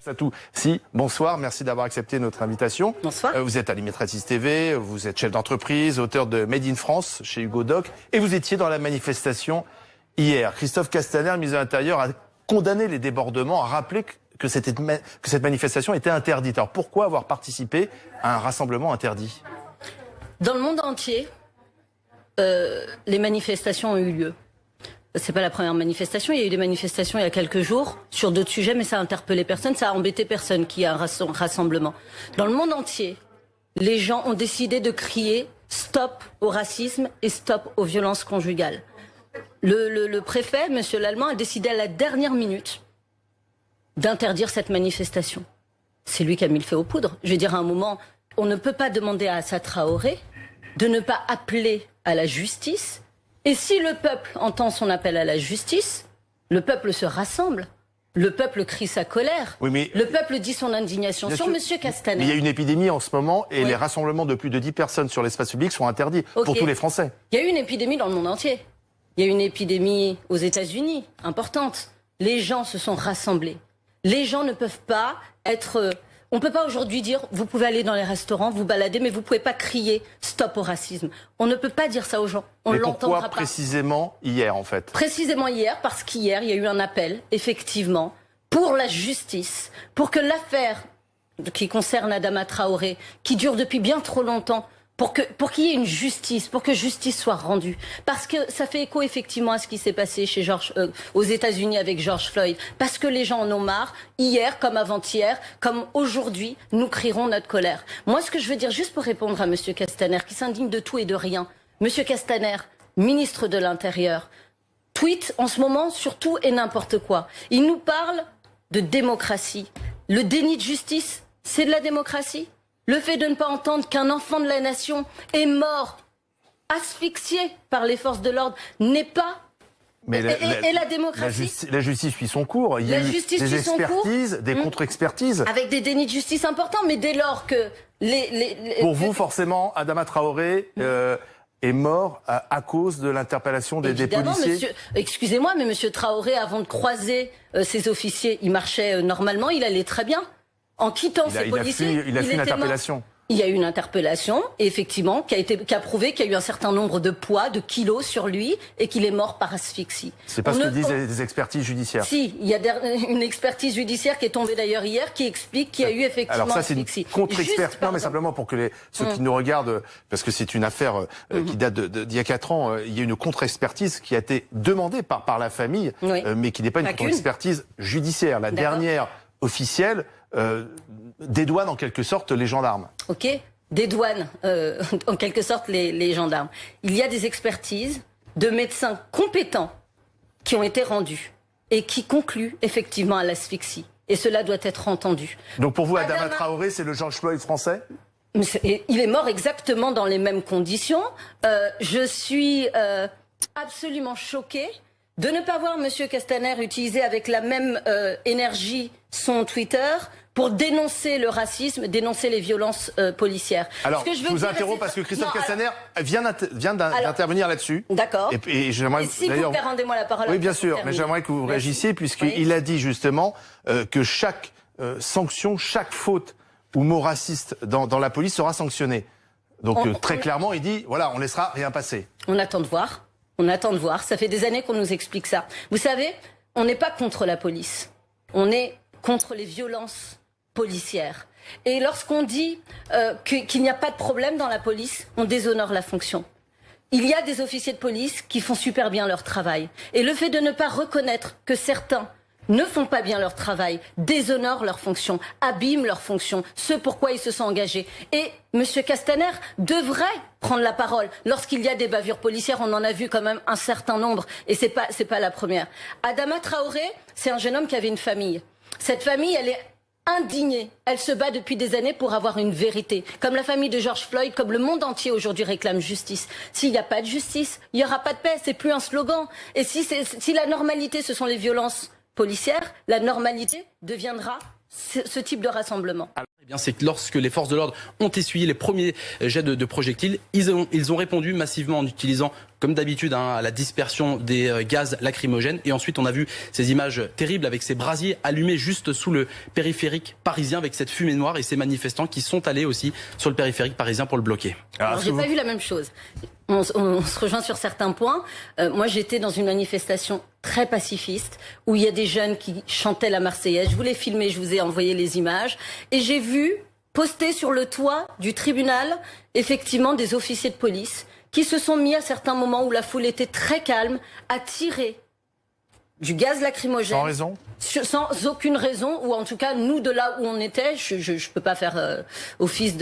Satou, si, bonsoir, merci d'avoir accepté notre invitation. Bonsoir. Vous êtes animatrice TV, vous êtes chef d'entreprise, auteur de Made in France chez Hugo Doc, et vous étiez dans la manifestation hier. Christophe Castaner, ministre de l'Intérieur, a condamné les débordements, a rappelé que cette manifestation était interdite. Alors pourquoi avoir participé à un rassemblement interdit? Dans le monde entier, les manifestations ont eu lieu. C'est pas la première manifestation, il y a eu des manifestations il y a quelques jours sur d'autres sujets, mais ça a interpellé personne, ça a embêté personne qu'il y ait un rassemblement. Dans le monde entier, les gens ont décidé de crier stop au racisme et stop aux violences conjugales. Le préfet, monsieur Lallemand, a décidé à la dernière minute d'interdire cette manifestation. C'est lui qui a mis le feu aux poudres. Je veux dire, à un moment, on ne peut pas demander à Assa Traoré de ne pas appeler à la justice. Et si le peuple entend son appel à la justice, le peuple se rassemble. Le peuple crie sa colère. Oui, mais le peuple dit son indignation sur M. Castaner. Mais il y a une épidémie en ce moment et les rassemblements de plus de 10 personnes sur l'espace public sont interdits pour tous les Français. Il y a eu une épidémie dans le monde entier. Il y a eu une épidémie aux États-Unis, importante. Les gens se sont rassemblés. Les gens ne peuvent pas être... On ne peut pas aujourd'hui dire, vous pouvez aller dans les restaurants, vous balader, mais vous ne pouvez pas crier stop au racisme. On ne peut pas dire ça aux gens. On l'entendra pas. Pourquoi précisément hier, en fait? Précisément hier, parce qu'hier, il y a eu un appel, effectivement, pour la justice, pour que l'affaire qui concerne Adama Traoré, qui dure depuis bien trop longtemps, pour qu'il y ait une justice, pour que justice soit rendue. Parce que ça fait écho effectivement à ce qui s'est passé aux États-Unis avec George Floyd. Parce que les gens en ont marre, hier comme avant-hier, comme aujourd'hui, nous crierons notre colère. Moi, ce que je veux dire, juste pour répondre à M. Castaner, qui s'indigne de tout et de rien. M. Castaner, ministre de l'Intérieur, tweet en ce moment sur tout et n'importe quoi. Il nous parle de démocratie. Le déni de justice, c'est de la démocratie? Le fait de ne pas entendre qu'un enfant de la nation est mort, asphyxié par les forces de l'ordre, n'est pas... Mais la démocratie... La justice suit son cours. Il y a eu des expertises, des contre-expertises. Avec des dénis de justice importants, mais dès lors que... Pour vous, forcément, Adama Traoré... est mort à cause de l'interpellation des policiers. Excusez-moi, mais M. Traoré, avant de croiser ses officiers, il marchait normalement, il allait très bien. En quittant ces policiers, il a fait une interpellation. Il y a eu une interpellation, effectivement, qui a prouvé qu'il y a eu un certain nombre de poids, de kilos sur lui, et qu'il est mort par asphyxie. C'est pas ce que disent les expertises judiciaires. Si, il y a une expertise judiciaire qui est tombée d'ailleurs hier, qui explique qu'il y a eu effectivement asphyxie. Alors ça, c'est une contre-expertise. Non, mais simplement pour que ceux qui nous regardent, parce que c'est une affaire qui date d'il y a 4 ans, il y a une contre-expertise qui a été demandée par la famille, mais qui n'est pas une contre-expertise judiciaire. La dernière officielle dédouane en quelque sorte les gendarmes. Ok, dédouane en quelque sorte les gendarmes. Il y a des expertises de médecins compétents qui ont été rendues et qui concluent effectivement à l'asphyxie. Et cela doit être entendu. Donc pour vous, Adama Traoré, c'est le George Floyd français? Il est mort exactement dans les mêmes conditions. Je suis absolument choquée de ne pas voir M. Castaner utiliser avec la même énergie son Twitter pour dénoncer le racisme, dénoncer les violences policières. Alors, je vous interromps parce que Christophe Castaner vient d'intervenir là-dessus. D'accord. Et j'aimerais, si vous plaît, rendez-moi la parole. Oui, bien sûr, mais j'aimerais que vous réagissiez, puisqu'il a dit justement que chaque sanction, chaque faute ou mot raciste dans la police sera sanctionnée. Donc très clairement, il dit, voilà, on laissera rien passer. On attend de voir. On attend de voir. Ça fait des années qu'on nous explique ça. Vous savez, on n'est pas contre la police. On est contre les violences policières. Et lorsqu'on dit qu'il n'y a pas de problème dans la police, on déshonore la fonction. Il y a des officiers de police qui font super bien leur travail. Et le fait de ne pas reconnaître que certains ne font pas bien leur travail, déshonorent leur fonction, abîment leur fonction, ce pourquoi ils se sont engagés. Et M. Castaner devrait prendre la parole. Lorsqu'il y a des bavures policières, on en a vu quand même un certain nombre, et c'est pas la première. Adama Traoré, c'est un jeune homme qui avait une famille. Cette famille, elle est indignée. Elle se bat depuis des années pour avoir une vérité. Comme la famille de George Floyd, comme le monde entier aujourd'hui réclame justice. S'il n'y a pas de justice, il n'y aura pas de paix. C'est plus un slogan. Et si la normalité, ce sont les violences policières, la normalité deviendra ce type de rassemblement. Eh bien, c'est que lorsque les forces de l'ordre ont essuyé les premiers jets de projectiles, ils ont répondu massivement en utilisant comme d'habitude, à la dispersion des gaz lacrymogènes. Et ensuite, on a vu ces images terribles avec ces brasiers allumés juste sous le périphérique parisien avec cette fumée noire et ces manifestants qui sont allés aussi sur le périphérique parisien pour le bloquer. Alors j'ai pas vu la même chose. On se rejoint sur certains points. Moi, j'étais dans une manifestation très pacifiste où il y a des jeunes qui chantaient la Marseillaise. Je vous l'ai filmé, je vous ai envoyé les images. Et j'ai vu poster sur le toit du tribunal, effectivement, des officiers de police qui se sont mis à certains moments où la foule était très calme à tirer du gaz lacrymogène. Sans raison ? Sans aucune raison, ou en tout cas, nous, de là où on était, je peux pas faire office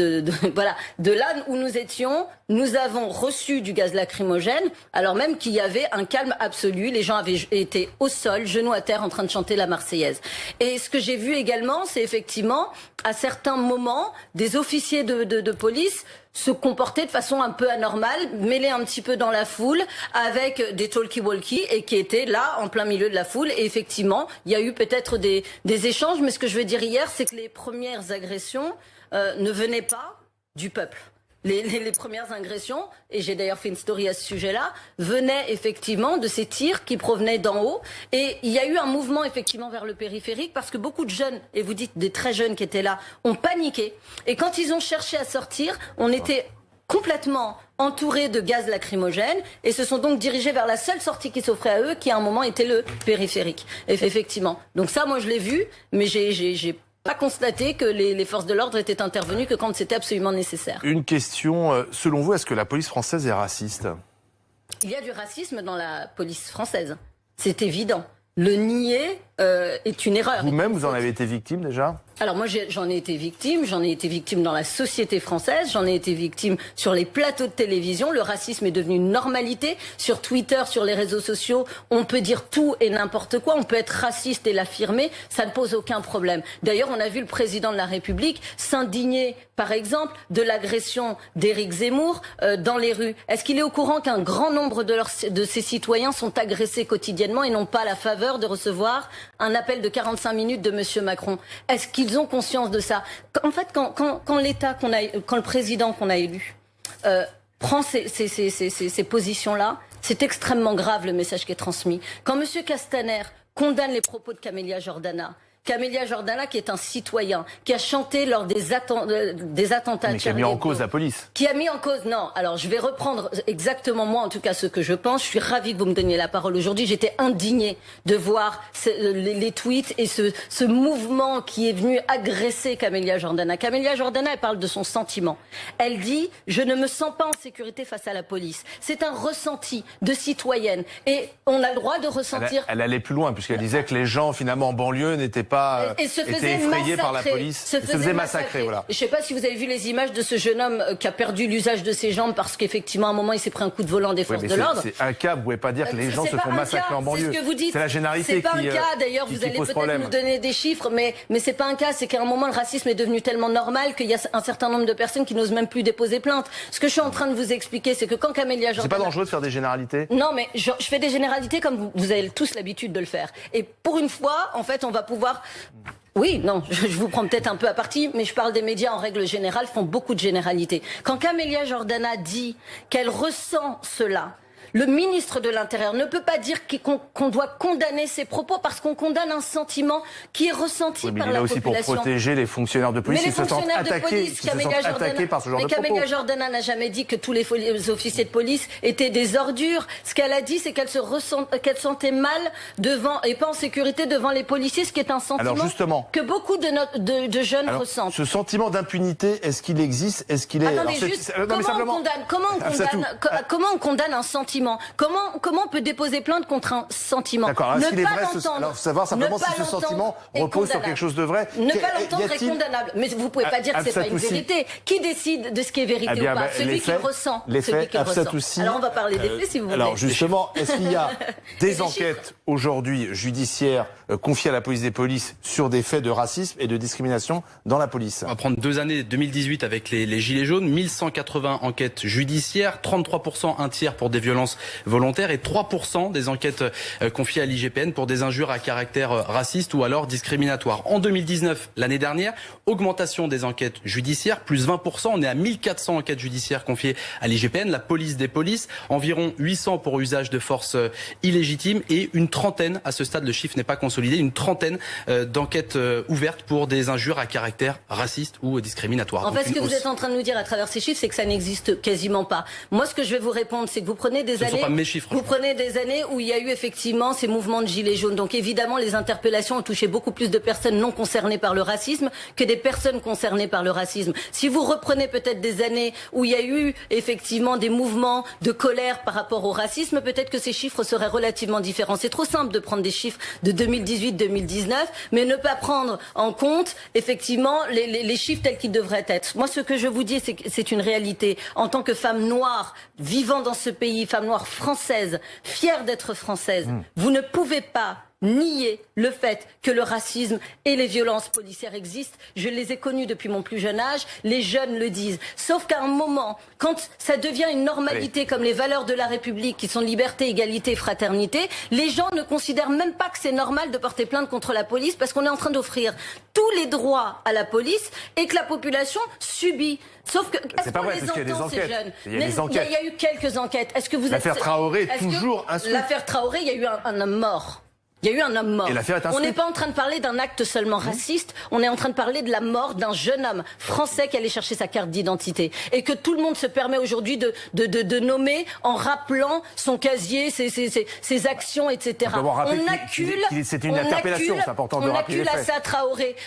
voilà, de là où nous étions, nous avons reçu du gaz lacrymogène, alors même qu'il y avait un calme absolu. Les gens avaient été au sol, genoux à terre, en train de chanter la Marseillaise. Et ce que j'ai vu également, c'est effectivement, à certains moments, des officiers de police se comporter de façon un peu anormale, mêlés un petit peu dans la foule, avec des talkie-walkie, et qui étaient là, en plein milieu de la foule. Et effectivement, il y a eu peut-être des échanges, mais ce que je veux dire hier, c'est que les premières agressions ne venaient pas du peuple. Les premières agressions, et j'ai d'ailleurs fait une story à ce sujet-là, venaient effectivement de ces tirs qui provenaient d'en haut. Et il y a eu un mouvement effectivement vers le périphérique parce que beaucoup de jeunes, et vous dites des très jeunes qui étaient là, ont paniqué. Et quand ils ont cherché à sortir, on était complètement entourés de gaz lacrymogène et se sont donc dirigés vers la seule sortie qui s'offrait à eux, qui à un moment était le périphérique. Effectivement. Donc ça, moi je l'ai vu, mais j'ai pas constaté que les forces de l'ordre étaient intervenues que quand c'était absolument nécessaire. Une question, selon vous, est-ce que la police française est raciste ? Il y a du racisme dans la police française, c'est évident. Le nier est une erreur. Vous-même, vous en avez été victime déjà ? Alors moi j'en ai été victime dans la société française, j'en ai été victime sur les plateaux de télévision. Le racisme est devenu une normalité. Sur Twitter, sur les réseaux sociaux, on peut dire tout et n'importe quoi, on peut être raciste et l'affirmer, ça ne pose aucun problème. D'ailleurs, on a vu le président de la République s'indigner, par exemple, de l'agression d'Éric Zemmour dans les rues. Est-ce qu'il est au courant qu'un grand nombre de ses citoyens sont agressés quotidiennement et n'ont pas la faveur de recevoir un appel de 45 minutes de Monsieur Macron? Est-ce qu'ils ont conscience de ça? En fait, quand l'État quand le président qu'on a élu prend ces positions-là, c'est extrêmement grave le message qui est transmis. Quand Monsieur Castaner condamne les propos de Camélia Jordana qui est un citoyen, qui a chanté lors des attentats. Mais qui a mis en cause la police. Qui a mis en cause, non. Alors je vais reprendre exactement moi, en tout cas ce que je pense. Je suis ravie que vous me donniez la parole aujourd'hui. J'étais indignée de voir les tweets et ce mouvement qui est venu agresser Camélia Jordana. Camélia Jordana, elle parle de son sentiment. Elle dit « Je ne me sens pas en sécurité face à la police ». C'est un ressenti de citoyenne. Et on a le droit de ressentir... Elle allait plus loin, puisqu'elle disait que les gens, finalement, en banlieue, n'étaient pas étaient effrayés par la police. Se faisait massacrer, voilà. Je ne sais pas si vous avez vu les images de ce jeune homme qui a perdu l'usage de ses jambes parce qu'effectivement, à un moment, il s'est pris un coup de volant des forces de l'ordre. C'est un cas, vous ne pouvez pas dire que les gens se font massacrer en banlieue. C'est ce que vous dites. C'est la généralité qui pose problème. C'est pas un cas, d'ailleurs, vous allez peut-être nous donner des chiffres, mais c'est pas un cas, c'est qu'à un moment, le racisme est devenu tellement normal qu'il y a un certain nombre de personnes qui n'osent même plus déposer plainte. Ce que je suis en train de vous expliquer, c'est que quand Camélia Jordana... C'est pas dangereux de faire des généralités? Non, mais je fais des généralités comme vous avez tous l'habitude de le faire. Et pour une fois, en fait, on va pouvoir... Oui, non, je vous prends peut-être un peu à partie, mais je parle des médias en règle générale, font beaucoup de généralités. Quand Camélia Jordana dit qu'elle ressent cela, le ministre de l'Intérieur ne peut pas dire qu'on doit condamner ses propos parce qu'on condamne un sentiment qui est ressenti par la population. Mais il est aussi pour protéger les fonctionnaires de police qui se sentent attaqués par ce genre de propos. Mais Camélia Jordana n'a jamais dit que tous les officiers de police étaient des ordures. Ce qu'elle a dit, c'est qu'elle sentait mal devant et pas en sécurité devant les policiers, ce qui est un sentiment que beaucoup de jeunes ressentent. Ce sentiment d'impunité, est-ce qu'il existe? Est-ce qu'il est... Attendez, juste, comment on condamne un sentiment? Comment on peut déposer plainte contre un sentiment? D'accord, est-ce qu'il est vrai alors, savoir simplement si ce sentiment repose sur quelque chose de vrai? Ne pas l'entendre est condamnable. Mais vous ne pouvez pas dire que ce n'est pas une vérité. Qui décide de ce qui est vérité ou pas? Celui qui le ressent. Alors on va parler des faits si vous voulez. Alors justement, est-ce qu'il y a des enquêtes aujourd'hui judiciaires confiées à la police des polices sur des faits de racisme et de discrimination dans la police? On va prendre 2 années, 2018 avec les Gilets jaunes, 1180 enquêtes judiciaires, 33%, un tiers pour des violences violences volontaires et 3% des enquêtes confiées à l'IGPN pour des injures à caractère raciste ou alors discriminatoire. En 2019, l'année dernière, augmentation des enquêtes judiciaires, plus 20%. On est à 1400 enquêtes judiciaires confiées à l'IGPN, la police des polices, environ 800 pour usage de force illégitime et une trentaine, à ce stade le chiffre n'est pas consolidé, une trentaine d'enquêtes ouvertes pour des injures à caractère raciste ou discriminatoire. En fait, ce que vous êtes en train de nous dire à travers ces chiffres, c'est que ça n'existe quasiment pas. Moi, ce que je vais vous répondre, c'est que vous prenez des années, prenez des années où il y a eu effectivement ces mouvements de gilets jaunes. Donc évidemment, les interpellations ont touché beaucoup plus de personnes non concernées par le racisme que des personnes concernées par le racisme. Si vous reprenez peut-être des années où il y a eu effectivement des mouvements de colère par rapport au racisme, peut-être que ces chiffres seraient relativement différents. C'est trop simple de prendre des chiffres de 2018-2019, mais ne pas prendre en compte effectivement les chiffres tels qu'ils devraient être. Moi, ce que je vous dis, c'est que c'est une réalité. En tant que femme noire vivant dans ce pays, femme noire française, fière d'être française, vous ne pouvez pas nier le fait que le racisme et les violences policières existent. Je les ai connus depuis mon plus jeune âge, les jeunes le disent. Sauf qu'à un moment, quand ça devient une normalité comme les valeurs de la République qui sont liberté, égalité, fraternité, les gens ne considèrent même pas que c'est normal de porter plainte contre la police parce qu'on est en train d'offrir tous les droits à la police et que la population subit. Sauf que, c'est pas vrai, parce qu'il y a des enquêtes. Il y a des enquêtes. Il y a eu quelques enquêtes. Est-ce que vous L'affaire Traoré, toujours insulte. L'affaire Traoré, il y a eu un homme mort. Il y a eu un homme mort. On n'est pas en train de parler d'un acte seulement raciste, on est en train de parler de la mort d'un jeune homme français qui allait chercher sa carte d'identité. Et que tout le monde se permet aujourd'hui de nommer en rappelant son casier, ses actions, etc. On accule. C'est une interpellation, c'est important de rappeler les faits.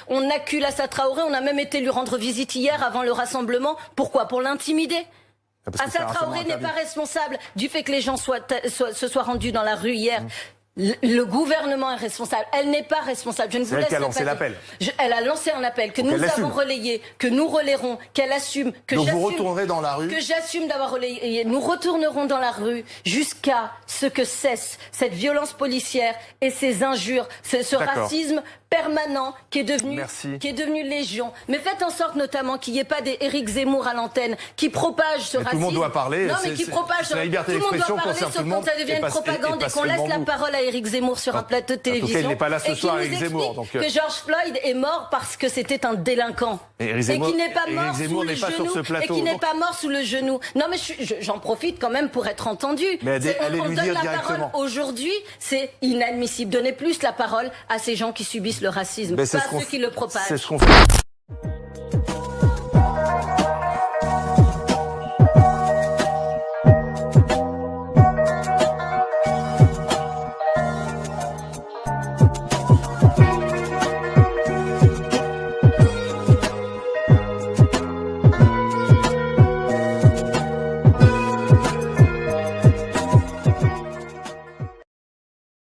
On accule Assa Traoré, on a même été lui rendre visite hier avant le rassemblement. Pourquoi? Pour l'intimider. Assa Traoré n'est pas responsable du fait que les gens se soient rendus dans la rue hier. Le gouvernement est responsable. Elle n'est pas responsable. Je ne vous laisse pas. Elle a lancé l'appel. Elle a lancé un appel que nous avons relayé, que nous relayerons, qu'elle assume, que donc vous retournerez dans la rue. Que j'assume d'avoir relayé. Nous retournerons dans la rue jusqu'à ce que cesse cette violence policière et ces injures, ce racisme permanent qui est devenu légion. Mais faites en sorte notamment qu'il n'y ait pas des Éric Zemmour à l'antenne qui propagent ce racisme. Tout le monde doit parler. Non, mais qui propagent la liberté d'expression concerne tout le monde. Ça devient une propagande et qu'on laisse la parole à Éric Zemmour sur un plateau de télévision. En tout cas, il n'est pas là ce soir, Éric Zemmour. Donc que George Floyd est mort parce que c'était un délinquant. Et qui n'est pas mort sous le genou. Et qui n'est pas mort sous le genou. Non, mais j'en profite quand même pour être entendu. Mais allez lui dire directement. Aujourd'hui, c'est inadmissible. Donnez plus la parole à ces gens qui subissent le racisme, pas à ceux qui le propagent. C'est ce qu'on fait.